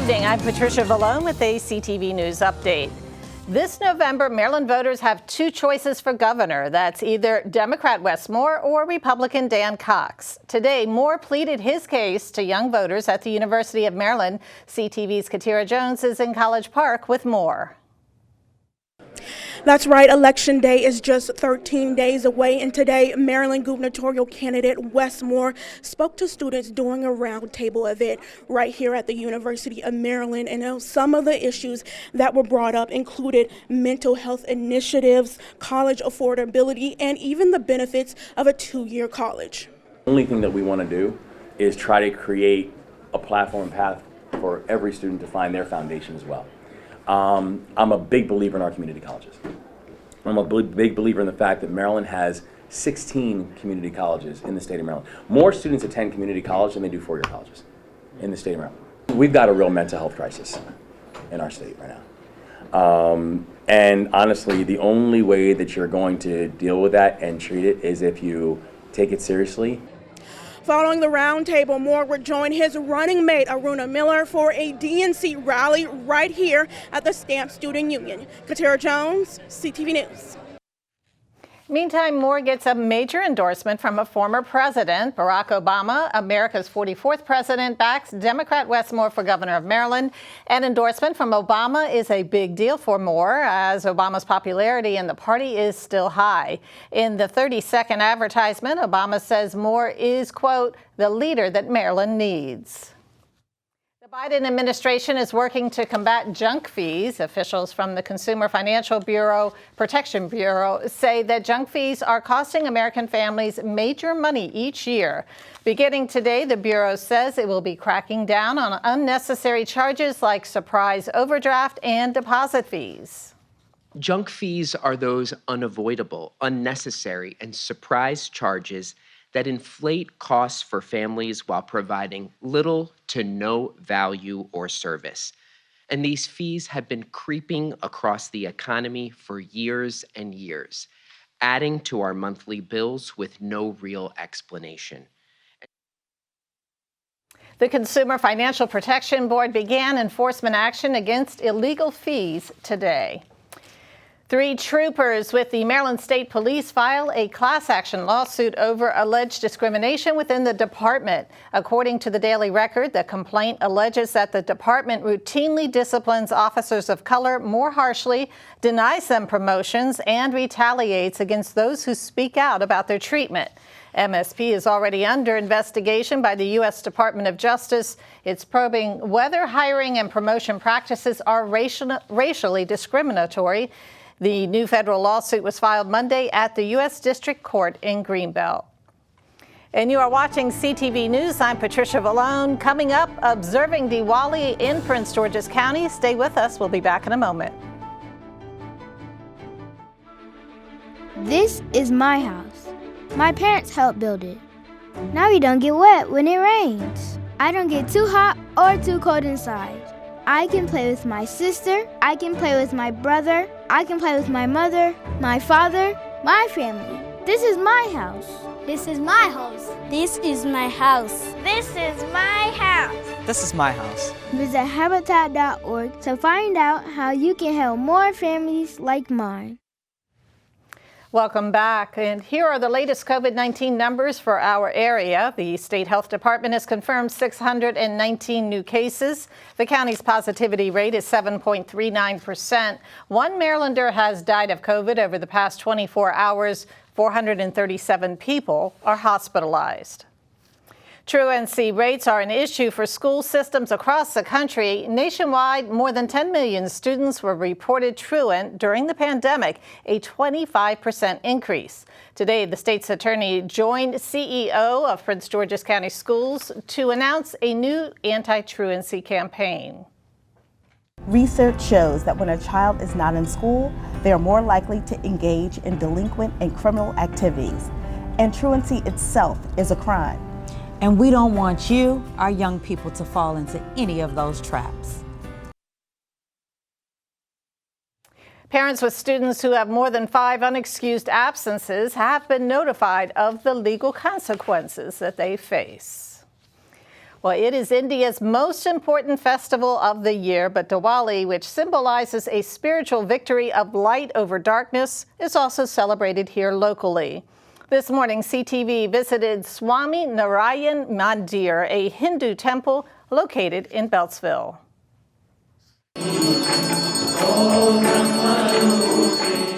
evening. I'm Patricia Vallone with a CTV News update. This November, Maryland voters have two choices for governor. That's either Democrat Wes Moore or Republican Dan Cox. Today, Moore pleaded his case to young voters at the University of Maryland. CTV's Katira Jones is in College Park with more. That's right. Election day is just 13 days away, and today Maryland gubernatorial candidate Wes Moore spoke to students during a roundtable event right here at the University of Maryland. And some of the issues that were brought up included mental health initiatives, college affordability, and even the benefits of a two-year college. The only thing that we want to do is try to create a platform and path for every student to find their foundation as well. I'm a big believer in our community colleges. I'm a big believer in the fact that Maryland has 16 community colleges in the state of Maryland. More students attend community college than they do four-year colleges in the state of Maryland. We've got a real mental health crisis in our state right now. And honestly, the only way that you're going to deal with that and treat it is if you take it seriously. Following the roundtable, Moore would join his running mate, Aruna Miller, for a DNC rally right here at the Stamp Student Union. Katira Jones, CTV News. Meantime, Moore gets a major endorsement from a former president. Barack Obama, America's 44th president, backs Democrat Wes Moore for governor of Maryland. An endorsement from Obama is a big deal for Moore, as Obama's popularity in the party is still high. In the 30-second advertisement, Obama says Moore is, quote, the leader that Maryland needs. The Biden administration is working to combat junk fees. Officials from the Consumer Financial Bureau Protection Bureau say that junk fees are costing American families major money each year. Beginning today, the Bureau says it will be cracking down on unnecessary charges like surprise overdraft and deposit fees. Junk fees are those unavoidable, unnecessary, and surprise charges that inflate costs for families while providing little to no value or service. And these fees have been creeping across the economy for years and years, adding to our monthly bills with no real explanation. The Consumer Financial Protection Board began enforcement action against illegal fees today. 3 troopers with the Maryland State Police file a class action lawsuit over alleged discrimination within the department. According to the Daily Record, the complaint alleges that the department routinely disciplines officers of color more harshly, denies them promotions, and retaliates against those who speak out about their treatment. MSP is already under investigation by the U.S. Department of Justice. It's probing whether hiring and promotion practices are racially discriminatory. The new federal lawsuit was filed Monday at the U.S. District Court in Greenbelt. And you are watching CTV News. I'm Patricia Vallone. Coming up, observing Diwali in Prince George's County. Stay with us. We'll be back in a moment. This is my house. My parents helped build it. Now we don't get wet when it rains. I don't get too hot or too cold inside. I can play with my sister, I can play with my brother, I can play with my mother, my father, my family. This is my house. This is my house. This is my house. This is my house. This is my house. Visit Habitat.org to find out how you can help more families like mine. Welcome back. And here are the latest COVID-19 numbers for our area. The State Health Department has confirmed 619 new cases. The county's positivity rate is 7.39%. One Marylander has died of COVID over the past 24 hours. 437 people are hospitalized. Truancy rates are an issue for school systems across the country. Nationwide, more than 10 million students were reported truant during the pandemic, a 25% increase. Today, the state's attorney joined CEO of Prince George's County Schools to announce a new anti-truancy campaign. Research shows that when a child is not in school, they are more likely to engage in delinquent and criminal activities. And truancy itself is a crime. And we don't want you, our young people, to fall into any of those traps. Parents with students who have more than 5 unexcused absences have been notified of the legal consequences that they face. Well, it is India's most important festival of the year, but Diwali, which symbolizes a spiritual victory of light over darkness, is also celebrated here locally. This morning, CTV visited Swami Narayan Mandir, a Hindu temple located in Beltsville.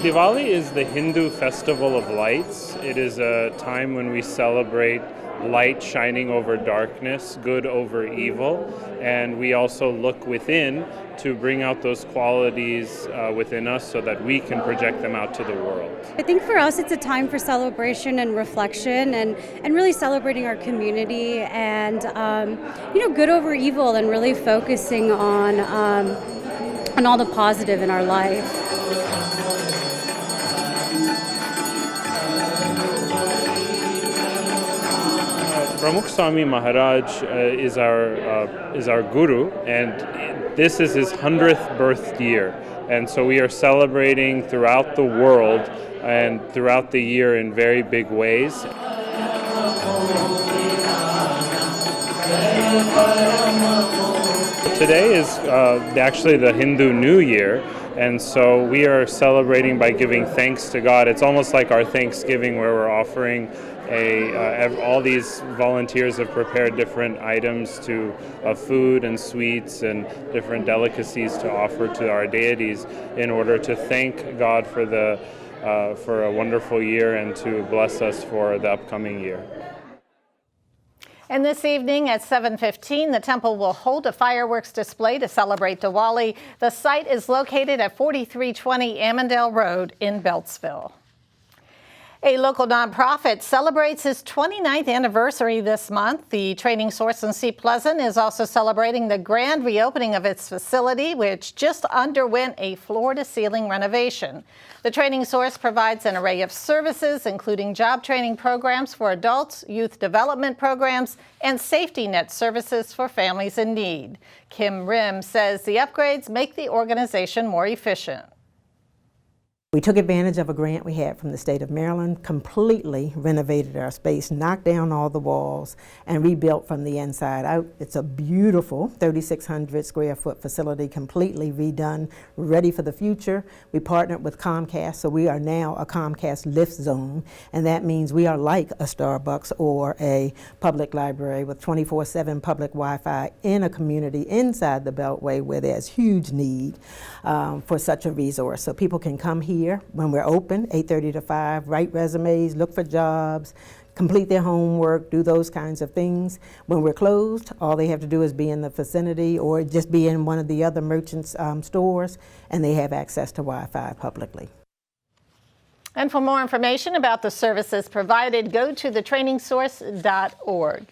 Diwali is the Hindu festival of lights. It is a time when we celebrate light shining over darkness, good over evil, and we also look within to bring out those qualities within us so that we can project them out to the world. I think for us it's a time for celebration and reflection and really celebrating our community and good over evil and really focusing on all the positive in our life. Pramukh Swami Maharaj is our guru, and this is his 100th birth year. And so we are celebrating throughout the world and throughout the year in very big ways. Today is actually the Hindu New Year, and so we are celebrating by giving thanks to God. It's almost like our Thanksgiving where we're offering all these volunteers have prepared different items of food and sweets and different delicacies to offer to our deities in order to thank God for a wonderful year and to bless us for the upcoming year. And this evening at 7:15, the temple will hold a fireworks display to celebrate Diwali. The site is located at 4320 Ammondale Road in Beltsville. A local nonprofit celebrates its 29th anniversary this month. The training source in Seat Pleasant is also celebrating the grand reopening of its facility, which just underwent a floor-to-ceiling renovation. The training source provides an array of services, including job training programs for adults, youth development programs, and safety net services for families in need. Kim Rim says the upgrades make the organization more efficient. We took advantage of a grant we had from the state of Maryland, completely renovated our space, knocked down all the walls, and rebuilt from the inside out. It's a beautiful 3,600 square foot facility, completely redone, ready for the future. We partnered with Comcast, so we are now a Comcast lift zone, and that means we are like a Starbucks or a public library with 24/7 public Wi-Fi in a community inside the Beltway where there's huge need for such a resource. So people can come here when we're open, 8:30 to 5, write resumes, look for jobs, complete their homework, do those kinds of things. When we're closed, all they have to do is be in the vicinity or just be in one of the other merchants' stores, and they have access to Wi-Fi publicly. And for more information about the services provided, go to thetrainingsource.org.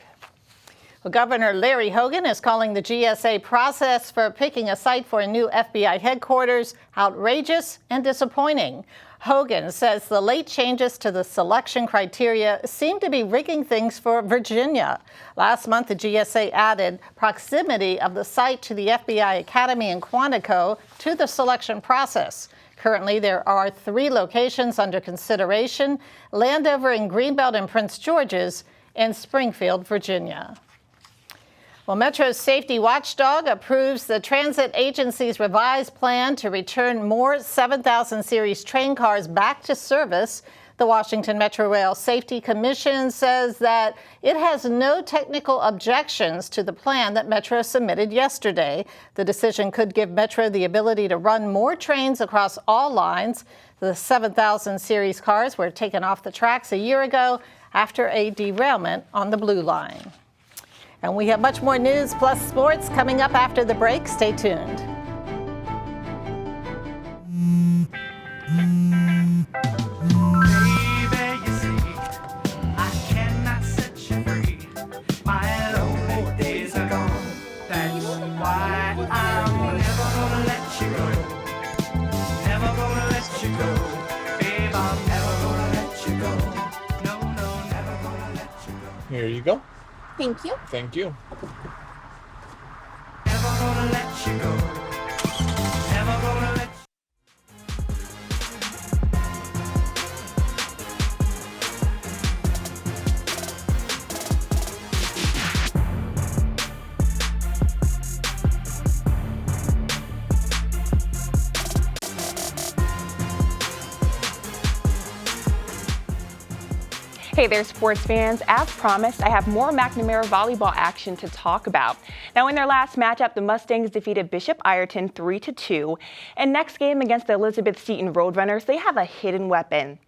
Well, Governor Larry Hogan is calling the GSA process for picking a site for a new FBI headquarters outrageous and disappointing. Hogan says the late changes to the selection criteria seem to be rigging things for Virginia. Last month, the GSA added proximity of the site to the FBI Academy in Quantico to the selection process. Currently, there are 3 locations under consideration: Landover in Greenbelt and Prince George's, and Springfield, Virginia. Well, Metro's safety watchdog approves the transit agency's revised plan to return more 7000 series train cars back to service. The Washington Metro Rail Safety Commission says that it has no technical objections to the plan that Metro submitted yesterday. The decision could give Metro the ability to run more trains across all lines. The 7000 series cars were taken off the tracks a year ago after a derailment on the Blue Line. And we have much more news plus sports coming up after the break. Stay tuned. Baby, you see, I cannot set you free. My lonely days are gone. That's why I'm never gonna let you go. Never gonna let you go. Babe, I'm never gonna let you go. No, never gonna let you go. Here you go. Thank you. Thank you. Never gonna let you go. Never gonna let you go. Hey there, sports fans. As promised, I have more McNamara volleyball action to talk about. Now, in their last matchup, the Mustangs defeated Bishop Ireton 3-2. And next game against the Elizabeth Seton Roadrunners, they have a hidden weapon.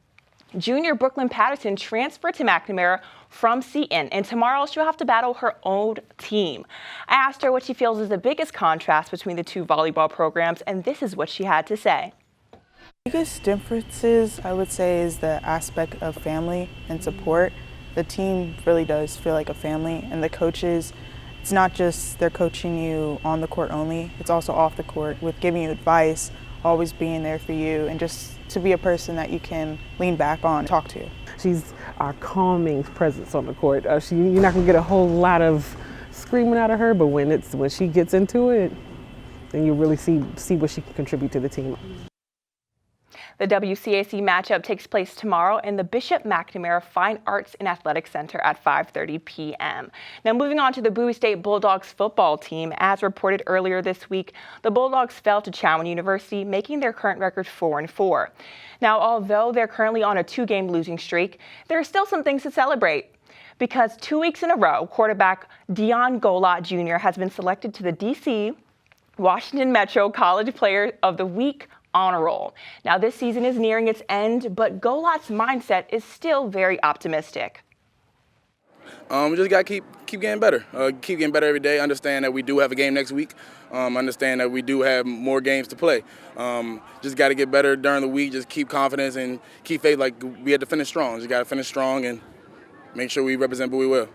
Junior Brooklyn Patterson transferred to McNamara from Seton, and tomorrow she'll have to battle her own team. I asked her what she feels is the biggest contrast between the two volleyball programs, and this is what she had to say. The biggest differences, I would say, is the aspect of family and support. The team really does feel like a family, and the coaches, it's not just they're coaching you on the court only, it's also off the court with giving you advice, always being there for you, and just to be a person that you can lean back on and talk to. She's our calming presence on the court. You're not gonna get a whole lot of screaming out of her, but when she gets into it, then you really see what she can contribute to the team. The WCAC matchup takes place tomorrow in the Bishop McNamara Fine Arts and Athletic Center at 5:30 p.m. Now, moving on to the Bowie State Bulldogs football team. As reported earlier this week, the Bulldogs fell to Chowan University, making their current record 4-4. Now, although they're currently on a 2-game losing streak, there are still some things to celebrate. Because 2 weeks in a row, quarterback Dion Golot Jr. has been selected to the D.C. Washington Metro College Player of the Week honor roll. Now, this season is nearing its end, but Golot's mindset is still very optimistic. We just got to keep getting better. Keep getting better every day. Understand that we do have a game next week. Understand that we do have more games to play. Just got to get better during the week. Just keep confidence and keep faith. Like, we had to finish strong. Just got to finish strong and make sure we represent Bowie well.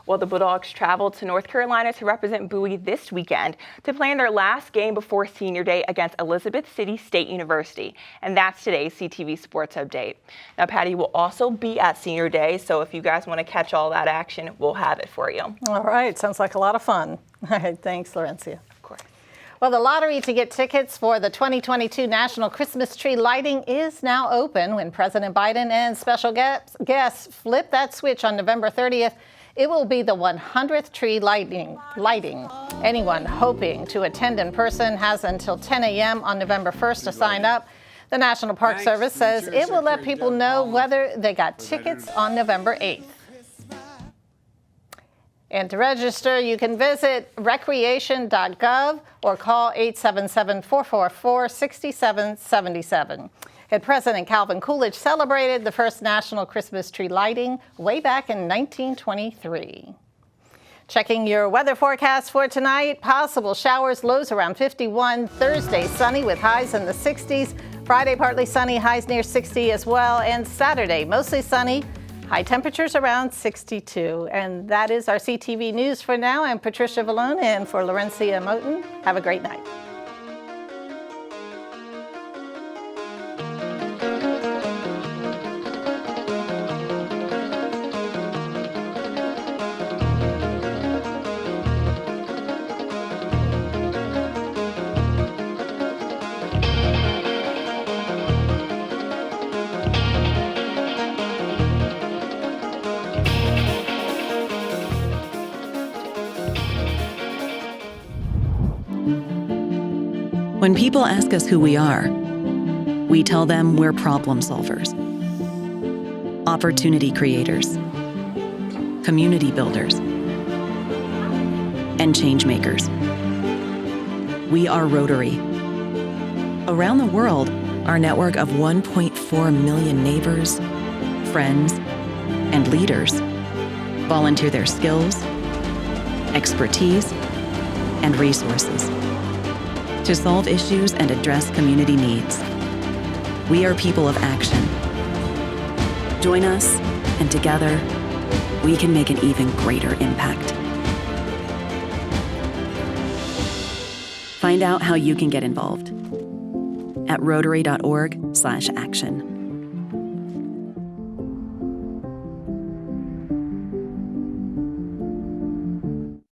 Well, the Bulldogs traveled to North Carolina to represent Bowie this weekend to play in their last game before Senior Day against Elizabeth City State University. And that's today's CTV Sports Update. Now, Patty will also be at Senior Day, so if you guys want to catch all that action, we'll have it for you. All right, sounds like a lot of fun. All right, thanks, Laurencia. Of course. Well, the lottery to get tickets for the 2022 National Christmas Tree Lighting is now open. When President Biden and special guests flip that switch on November 30th, it will be the 100th tree lighting. Anyone hoping to attend in person has until 10 a.m. on November 1st to sign up. The National Park Service says it will let people know whether they got tickets on November 8th. And to register, you can visit recreation.gov or call 877-444-6777. And President Calvin Coolidge celebrated the first national Christmas tree lighting way back in 1923. Checking your weather forecast for tonight, possible showers, lows around 51. Thursday, sunny with highs in the 60s. Friday, partly sunny, highs near 60 as well. And Saturday, mostly sunny, high temperatures around 62. And that is our CTV News for now. I'm Patricia Vallone, and for Laurencia Moten, have a great night. When people ask us who we are, we tell them we're problem solvers, opportunity creators, community builders, and change makers. We are Rotary. Around the world, our network of 1.4 million neighbors, friends, and leaders volunteer their skills, expertise, and resources to solve issues and address community needs. We are people of action. Join us, and together, we can make an even greater impact. Find out how you can get involved at rotary.org/action.